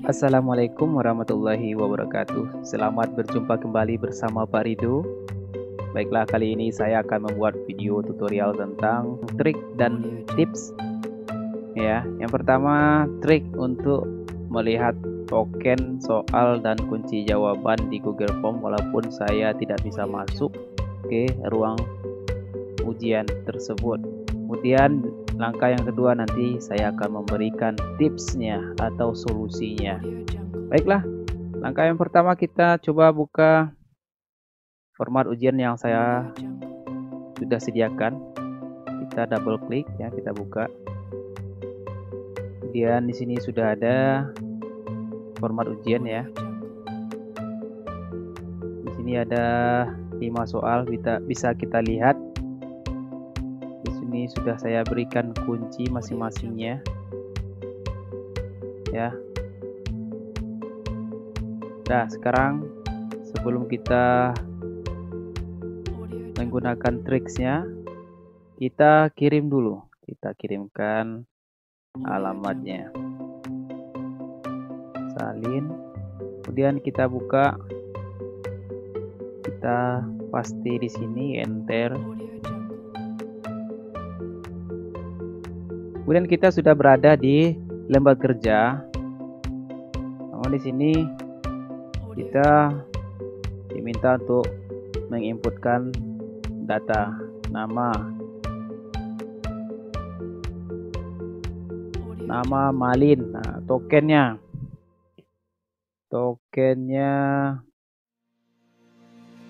Assalamualaikum warahmatullahi wabarakatuh. Selamat berjumpa kembali bersama Pak Rido. Baiklah, kali ini saya akan membuat video tutorial tentang trik dan tips. Ya, yang pertama trik untuk melihat token soal dan kunci jawaban di Google Form walaupun saya tidak bisa masuk ke ruang ujian tersebut. Kemudian langkah yang kedua nanti saya akan memberikan tipsnya atau solusinya. Baiklah, langkah yang pertama kita coba buka format ujian yang saya sudah sediakan. Kita double klik ya, kita buka. Kemudian di sini sudah ada format ujian ya. Di sini ada 5 soal, bisa kita lihat. Ini sudah saya berikan kunci masing-masingnya ya. Nah, sekarang sebelum kita menggunakan triksnya, kita kirim dulu. Kita kirimkan alamatnya. Salin. Kemudian kita buka. Kita pasti di sini enter. Kemudian kita sudah berada di lembar kerja. Namun di sini kita diminta untuk menginputkan data nama Malin. Nah, tokennya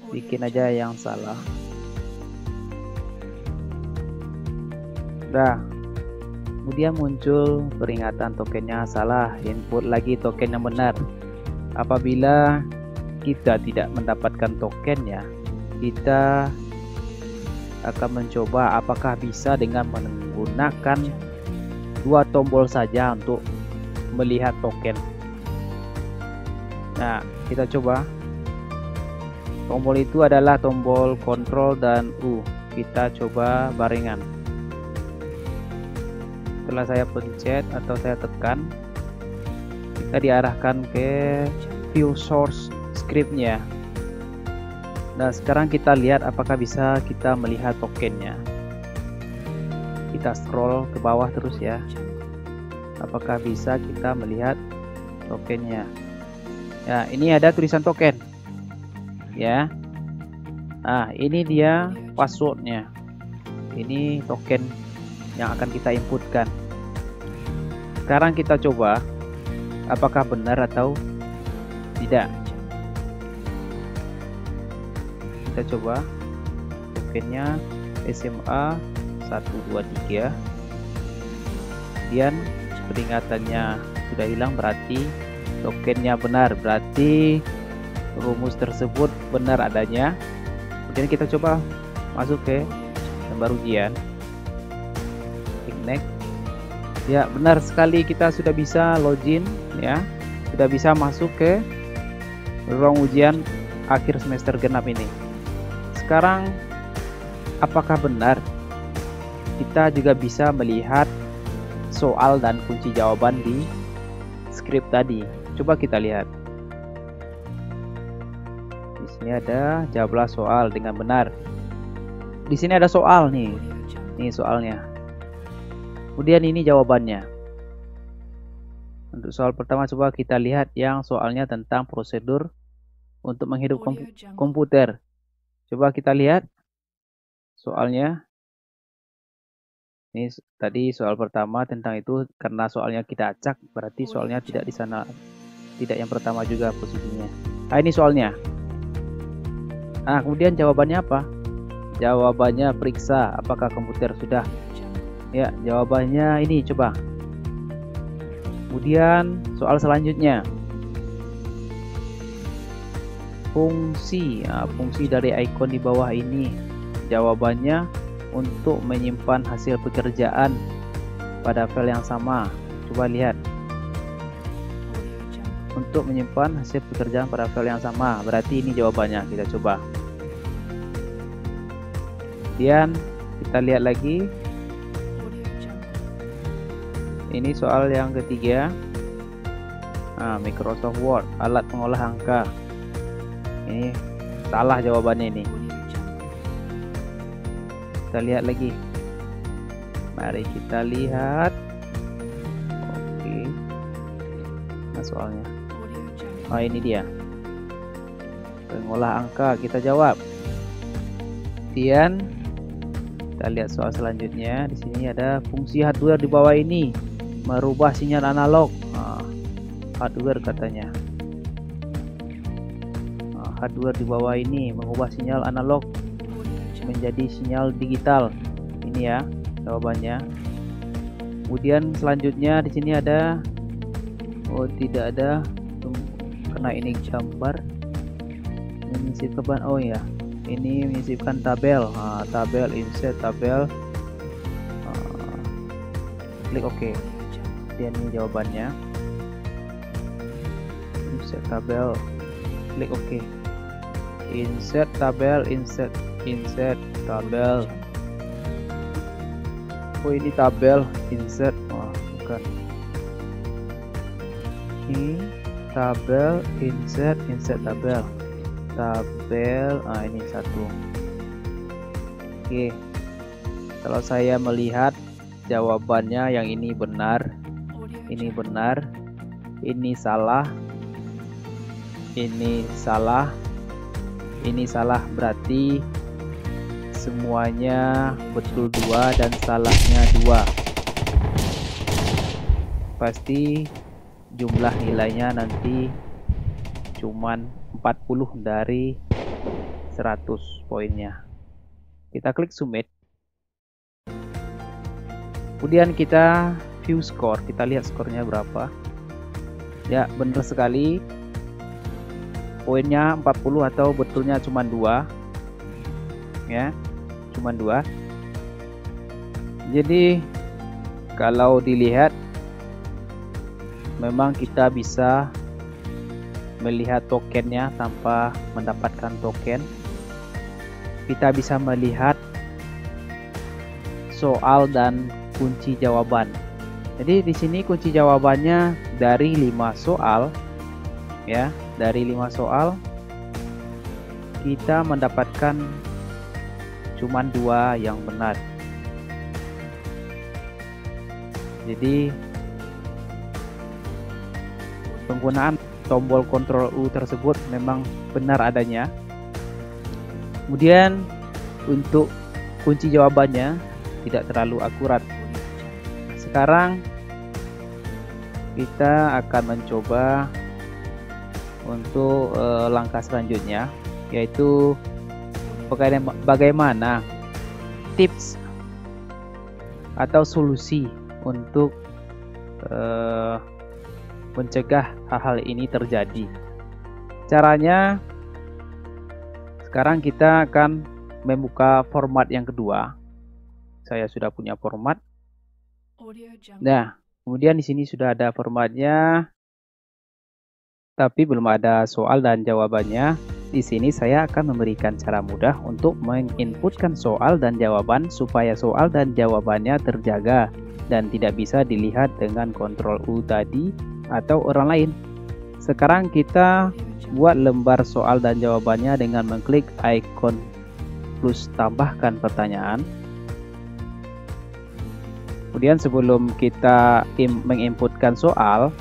bikin aja yang salah. Udah. Kemudian muncul peringatan tokennya salah, input lagi token yang benar. Apabila kita tidak mendapatkan tokennya, kita akan mencoba apakah bisa dengan menggunakan 2 tombol saja untuk melihat token. Nah, kita coba. Tombol itu adalah tombol kontrol dan U. Kita coba barengan. Setelah saya pencet atau saya tekan, kita diarahkan ke view source scriptnya. Nah, sekarang kita lihat apakah bisa kita melihat tokennya. Kita scroll ke bawah terus ya. Apakah bisa kita melihat tokennya? Ya, ini ada tulisan token ya. Nah, ini dia passwordnya. Ini token yang akan kita inputkan. Sekarang kita coba apakah benar atau tidak. Kita coba tokennya SMA 123. Kemudian peringatannya sudah hilang, berarti tokennya benar, berarti rumus tersebut benar adanya. Kemudian kita coba masuk ke lembar ujian. Next. Ya, benar sekali, kita sudah bisa login ya. Sudah bisa masuk ke ruang ujian akhir semester genap ini. Sekarang apakah benar kita juga bisa melihat soal dan kunci jawaban di skrip tadi? Coba kita lihat. Di sini ada jawablah soal dengan benar. Di sini ada soal nih. Nih soalnya. Kemudian ini jawabannya. Untuk soal pertama coba kita lihat yang soalnya tentang prosedur untuk menghidup komputer. Coba kita lihat soalnya. Ini tadi soal pertama tentang itu, karena soalnya kita acak berarti soalnya tidak di sana. Tidak yang pertama juga posisinya. Nah, ini soalnya. Nah, kemudian jawabannya apa? Jawabannya periksa apakah komputer sudah. Ya, jawabannya ini, coba. Kemudian soal selanjutnya. Fungsi. Nah, fungsi dari icon di bawah ini. Jawabannya untuk menyimpan hasil pekerjaan pada file yang sama. Coba lihat. Untuk menyimpan hasil pekerjaan pada file yang sama. Berarti ini jawabannya. Kita coba. Kemudian kita lihat lagi. Ini soal yang ketiga. Nah, Microsoft Word, alat pengolah angka. Ini salah jawabannya ini. Kita lihat lagi. Mari kita lihat. Oke. Nah, soalnya. Oh, ini dia. Pengolah angka, kita jawab. Kemudian kita lihat soal selanjutnya. Di sini ada fungsi hardware di bawah ini merubah sinyal analog. Nah, hardware katanya. Nah, hardware di bawah ini mengubah sinyal analog menjadi sinyal digital. Ini ya jawabannya. Kemudian selanjutnya di sini ada, oh tidak ada, karena ini gambar menyisipkan, oh ya ini menyisipkan tabel. Nah, tabel, insert tabel, klik OK. Dan ini jawabannya, insert tabel, klik OK. Insert tabel, insert tabel. Oh ini tabel, insert, oh bukan, ini tabel, insert tabel, ini satu. Oke, kalau saya melihat jawabannya yang ini benar, ini benar, ini salah, ini salah, ini salah, berarti semuanya betul 2 dan salahnya 2. Pasti jumlah nilainya nanti cuman 40 dari 100 poinnya. Kita klik submit. Kemudian kita view score, kita lihat skornya berapa. Ya, benar sekali. Poinnya 40 atau betulnya cuma 2. Ya, cuma 2. Jadi kalau dilihat memang kita bisa melihat tokennya tanpa mendapatkan token. Kita bisa melihat soal dan kunci jawaban. Jadi di sini kunci jawabannya dari 5 soal, ya, dari 5 soal kita mendapatkan cuman 2 yang benar. Jadi penggunaan tombol Ctrl U tersebut memang benar adanya. Kemudian untuk kunci jawabannya tidak terlalu akurat. Sekarang kita akan mencoba untuk langkah selanjutnya, yaitu bagaimana tips atau solusi untuk mencegah hal-hal ini terjadi. Caranya, sekarang kita akan membuka format yang kedua. Saya sudah punya format. Nah, kemudian di sini sudah ada formatnya, tapi belum ada soal dan jawabannya. Di sini saya akan memberikan cara mudah untuk menginputkan soal dan jawaban supaya soal dan jawabannya terjaga dan tidak bisa dilihat dengan Ctrl U tadi atau orang lain. Sekarang kita buat lembar soal dan jawabannya dengan mengklik icon plus tambahkan pertanyaan. Kemudian sebelum kita menginputkan soal,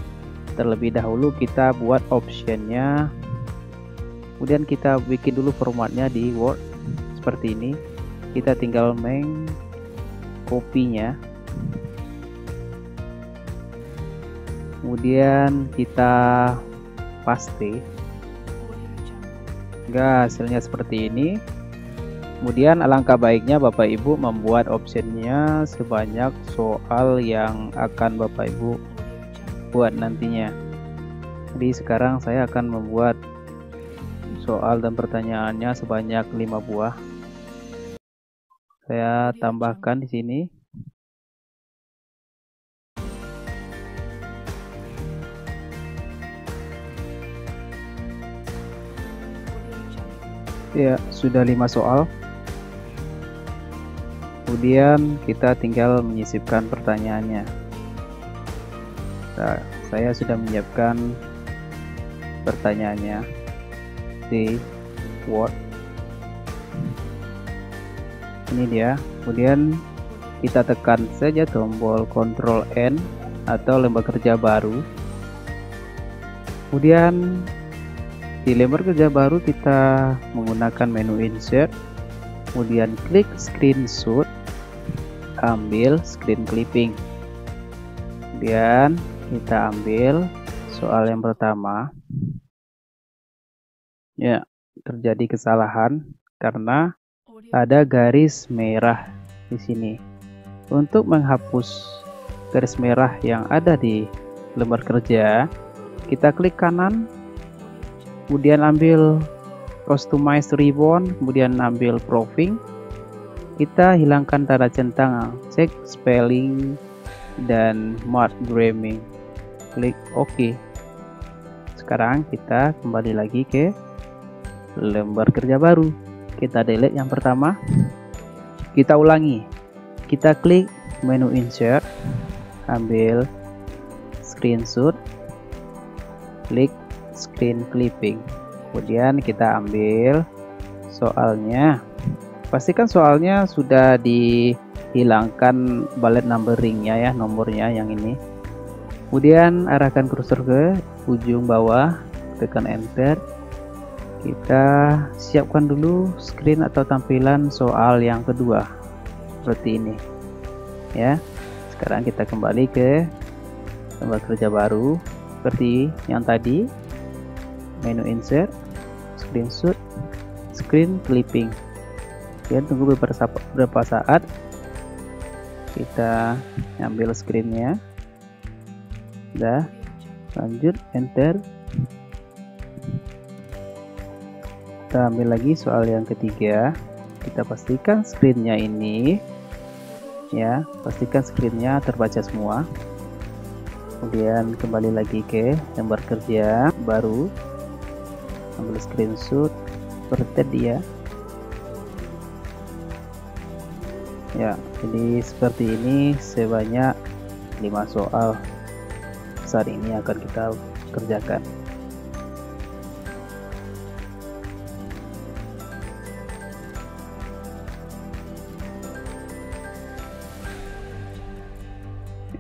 terlebih dahulu kita buat optionnya. Kemudian kita bikin dulu formatnya di Word seperti ini. Kita tinggal mengcopy-nya. Kemudian kita paste. Enggak, hasilnya seperti ini. Kemudian alangkah baiknya Bapak Ibu membuat optionnya sebanyak soal yang akan Bapak Ibu buat nantinya. Jadi sekarang saya akan membuat soal dan pertanyaannya sebanyak 5 buah. Saya tambahkan di sini. Ya, sudah 5 soal. Kemudian kita tinggal menyisipkan pertanyaannya. Nah, saya sudah menyiapkan pertanyaannya di Word. Ini dia. Kemudian kita tekan saja tombol Ctrl N atau lembar kerja baru. Kemudian di lembar kerja baru kita menggunakan menu Insert, kemudian klik Screenshot, ambil Screen Clipping. Kemudian kita ambil soal yang pertama. Ya, terjadi kesalahan karena ada garis merah di sini. Untuk menghapus garis merah yang ada di lembar kerja, kita klik kanan, kemudian ambil Customize Ribbon, kemudian ambil Proofing. Kita hilangkan tanda centang, cek spelling dan mark gramming. Klik OK. Sekarang kita kembali lagi ke lembar kerja baru. Kita delete yang pertama. Kita ulangi. Kita klik menu Insert, ambil Screenshot, klik Screen Clipping. Kemudian kita ambil soalnya. Pastikan soalnya sudah dihilangkan bullet numberingnya ya, nomornya yang ini. Kemudian arahkan kursor ke ujung bawah, tekan enter. Kita siapkan dulu screen atau tampilan soal yang kedua seperti ini ya. Sekarang kita kembali ke lembar kerja baru seperti yang tadi, menu Insert, Screenshot, Screen Clipping. Dan tunggu beberapa saat. Kita ambil screennya. Udah, lanjut enter. Kita ambil lagi soal yang ketiga. Kita pastikan screennya ini ya, pastikan screennya terbaca semua. Kemudian kembali lagi ke lembar kerja baru, ambil screenshot seperti tadi ya. Ya, jadi seperti ini sebanyak 5 soal saat ini akan kita kerjakan.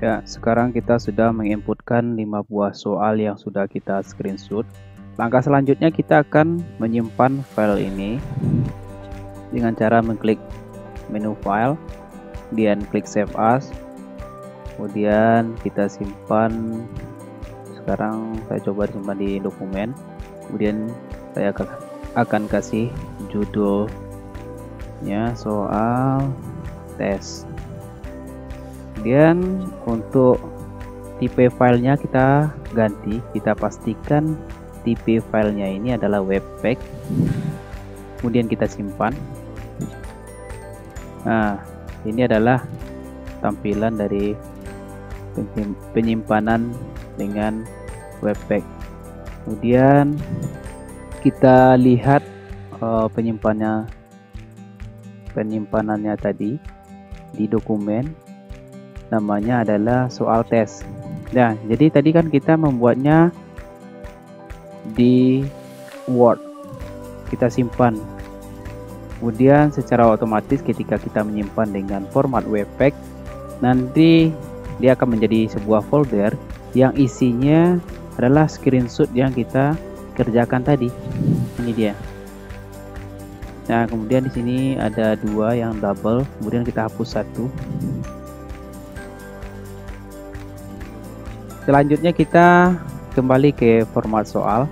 Ya, sekarang kita sudah menginputkan 5 buah soal yang sudah kita screenshot. Langkah selanjutnya kita akan menyimpan file ini dengan cara mengklik menu file, kemudian klik save as, kemudian kita simpan. Sekarang saya coba simpan di dokumen, kemudian saya akan kasih judulnya soal tes. Kemudian untuk tipe filenya kita ganti, kita pastikan tipe filenya ini adalah webpack, kemudian kita simpan. Nah, ini adalah tampilan dari penyimpanan dengan webpack. Kemudian kita lihat penyimpanannya tadi di dokumen, namanya adalah soal tes. Nah, jadi tadi kan kita membuatnya di Word, kita simpan. Kemudian secara otomatis ketika kita menyimpan dengan format webpack, nanti dia akan menjadi sebuah folder yang isinya adalah screenshot yang kita kerjakan tadi. Ini dia. Nah, kemudian di sini ada 2 yang double, kemudian kita hapus 1. Selanjutnya kita kembali ke format soal.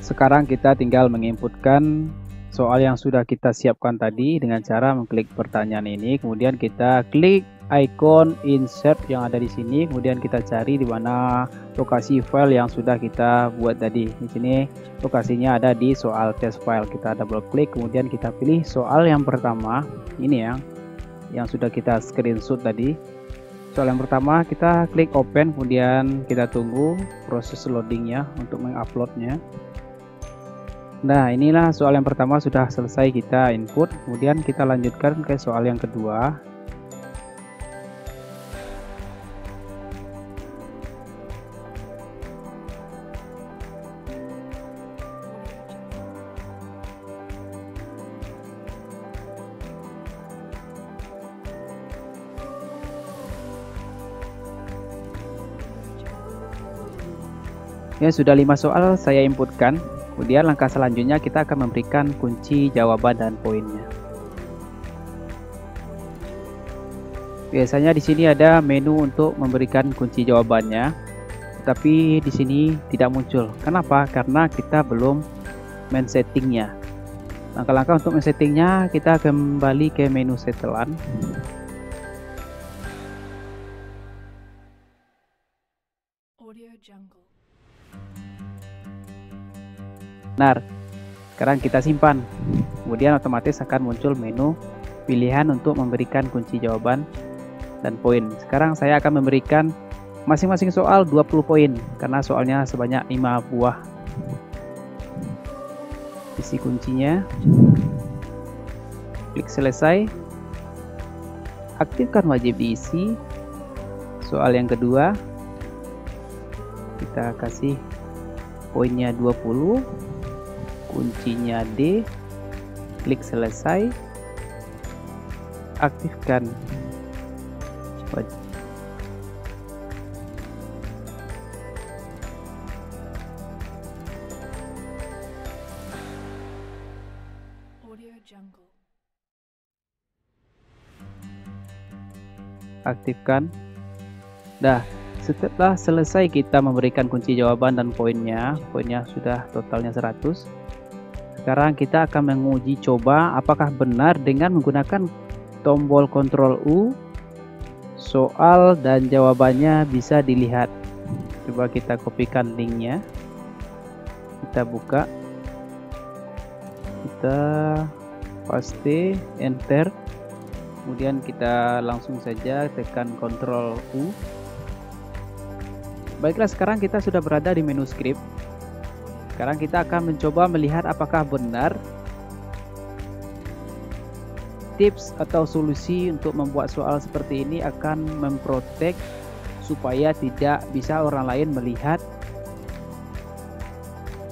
Sekarang kita tinggal menginputkan soal yang sudah kita siapkan tadi dengan cara mengklik pertanyaan ini, kemudian kita klik icon insert yang ada di sini, kemudian kita cari di mana lokasi file yang sudah kita buat tadi. Di sini lokasinya ada di soal test file. Kita double klik, kemudian kita pilih soal yang pertama. Ini yang sudah kita screenshot tadi. Soal yang pertama kita klik open, kemudian kita tunggu proses loadingnya untuk menguploadnya. Nah, inilah soal yang pertama sudah selesai kita input, kemudian kita lanjutkan ke soal yang kedua. Ya, sudah 5 soal saya inputkan. Kemudian langkah selanjutnya kita akan memberikan kunci jawaban dan poinnya. Biasanya di sini ada menu untuk memberikan kunci jawabannya, tapi di sini tidak muncul. Kenapa? Karena kita belum men-settingnya. Langkah-langkah untuk men-settingnya, kita kembali ke menu setelan. Benar. Sekarang kita simpan. Kemudian otomatis akan muncul menu pilihan untuk memberikan kunci jawaban dan poin. Sekarang saya akan memberikan masing-masing soal 20 poin karena soalnya sebanyak 5 buah. Isi kuncinya. Klik selesai. Aktifkan wajib diisi. Soal yang kedua. Kita kasih poinnya 20. Kuncinya D. Klik selesai. Aktifkan wajib. Aktifkan. Dah, setelah selesai kita memberikan kunci jawaban dan poinnya sudah totalnya 100. Sekarang kita akan menguji coba apakah benar dengan menggunakan tombol Ctrl U. Soal dan jawabannya bisa dilihat. Coba kita kopikan linknya. Kita buka. Kita paste, enter. Kemudian kita langsung saja tekan Ctrl U. Baiklah, sekarang kita sudah berada di menu script. Sekarang kita akan mencoba melihat apakah benar tips atau solusi untuk membuat soal seperti ini akan memprotek supaya tidak bisa orang lain melihat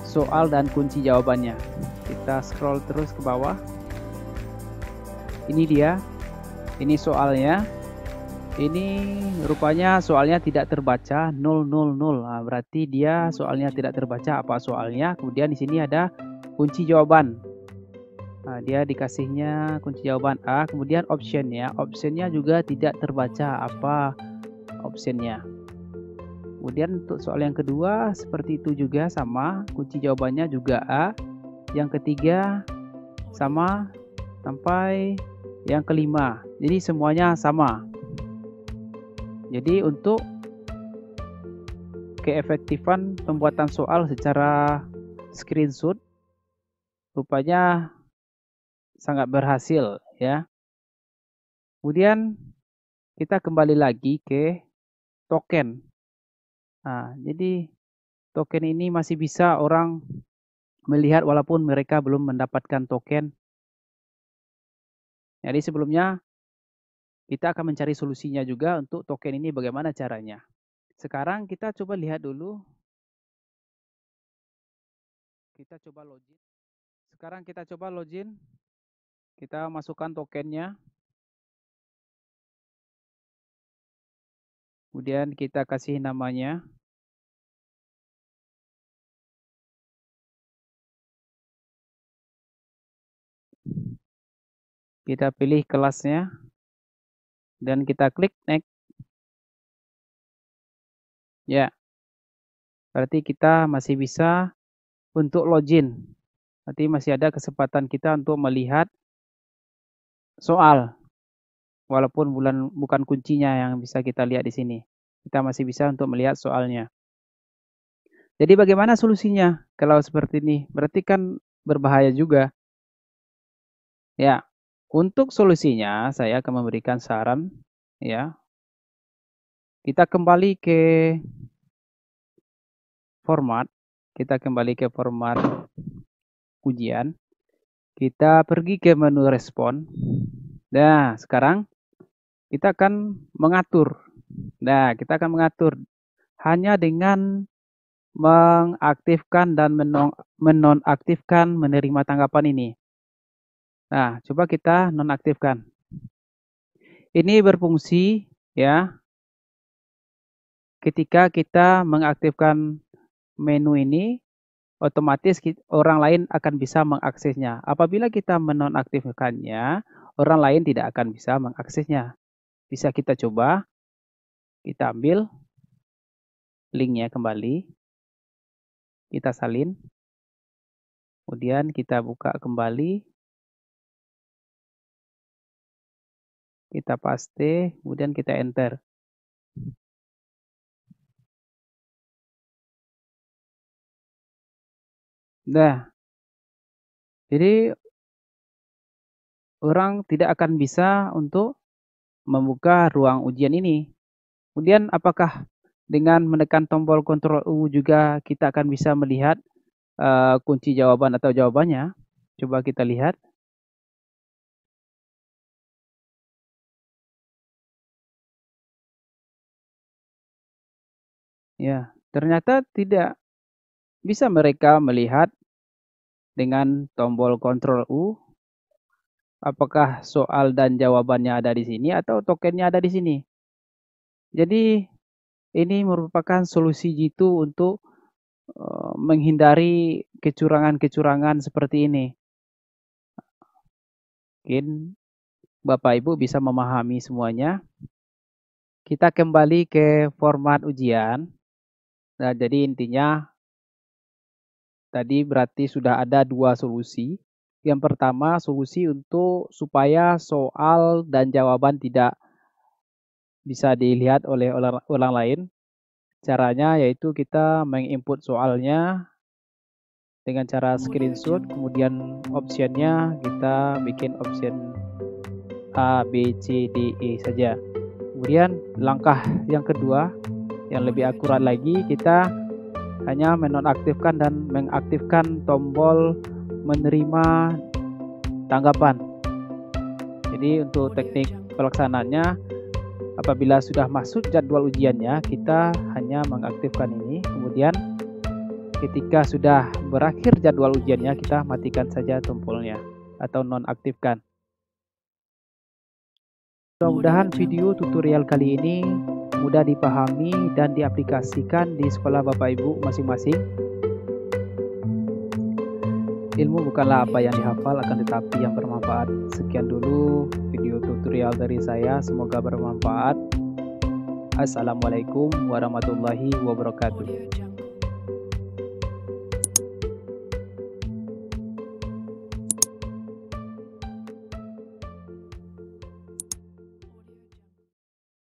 soal dan kunci jawabannya. Kita scroll terus ke bawah. Ini dia. Ini soalnya. Ini rupanya soalnya tidak terbaca 000. Nah, berarti dia soalnya tidak terbaca apa soalnya. Kemudian di sini ada kunci jawaban. Nah, dia dikasihnya kunci jawaban A. Kemudian optionnya juga tidak terbaca apa optionnya. Kemudian untuk soal yang kedua seperti itu juga sama. Kunci jawabannya juga A. Yang ketiga sama sampai yang kelima. Jadi semuanya sama. Jadi untuk keefektifan pembuatan soal secara screenshot rupanya sangat berhasil ya. Kemudian kita kembali lagi ke token. Nah, jadi token ini masih bisa orang melihat walaupun mereka belum mendapatkan token. Jadi sebelumnya kita akan mencari solusinya juga untuk token ini bagaimana caranya. Sekarang kita coba lihat dulu. Kita coba login. Sekarang kita coba login. Kita masukkan tokennya. Kemudian kita kasih namanya. Kita pilih kelasnya. Dan kita klik next. Ya. Berarti kita masih bisa untuk login. Berarti masih ada kesempatan kita untuk melihat soal. Walaupun bukan kuncinya yang bisa kita lihat di sini. Kita masih bisa untuk melihat soalnya. Jadi bagaimana solusinya kalau seperti ini? Berarti kan berbahaya juga. Ya, untuk solusinya saya akan memberikan saran. Ya, kita kembali ke format. Kita kembali ke format ujian. Kita pergi ke menu respon. Nah, sekarang kita akan mengatur. Nah, kita akan mengatur hanya dengan mengaktifkan dan menonaktifkan menerima tanggapan ini. Nah, coba kita nonaktifkan. Ini berfungsi ya ketika kita mengaktifkan menu ini otomatis orang lain akan bisa mengaksesnya. Apabila kita menonaktifkannya, orang lain tidak akan bisa mengaksesnya. Bisa kita coba, kita ambil linknya kembali, kita salin, kemudian kita buka kembali, kita paste, kemudian kita enter. Nah, jadi orang tidak akan bisa untuk membuka ruang ujian ini. Kemudian apakah dengan menekan tombol Ctrl U juga kita akan bisa melihat kunci jawaban atau jawabannya? Coba kita lihat. Ya, ternyata tidak bisa mereka melihat dengan tombol Ctrl U apakah soal dan jawabannya ada di sini atau tokennya ada di sini. Jadi ini merupakan solusi jitu untuk menghindari kecurangan-kecurangan seperti ini. Mungkin Bapak Ibu bisa memahami semuanya. Kita kembali ke format ujian. Nah, jadi intinya tadi berarti sudah ada dua solusi. Yang pertama, solusi untuk supaya soal dan jawaban tidak bisa dilihat oleh orang lain. Caranya yaitu kita menginput soalnya dengan cara screenshot, kemudian optionnya kita bikin option A, B, C, D, E saja. Kemudian langkah yang kedua yang lebih akurat lagi, kita hanya menonaktifkan dan mengaktifkan tombol menerima tanggapan. Jadi untuk teknik pelaksanaannya, apabila sudah masuk jadwal ujiannya, kita hanya mengaktifkan ini. Kemudian ketika sudah berakhir jadwal ujiannya, kita matikan saja tombolnya atau nonaktifkan. Mudah-mudahan video tutorial kali ini mudah dipahami dan diaplikasikan di sekolah Bapak Ibu masing-masing. Ilmu bukanlah apa yang dihafal, akan tetapi yang bermanfaat. Sekian dulu video tutorial dari saya, semoga bermanfaat. Assalamualaikum warahmatullahi wabarakatuh.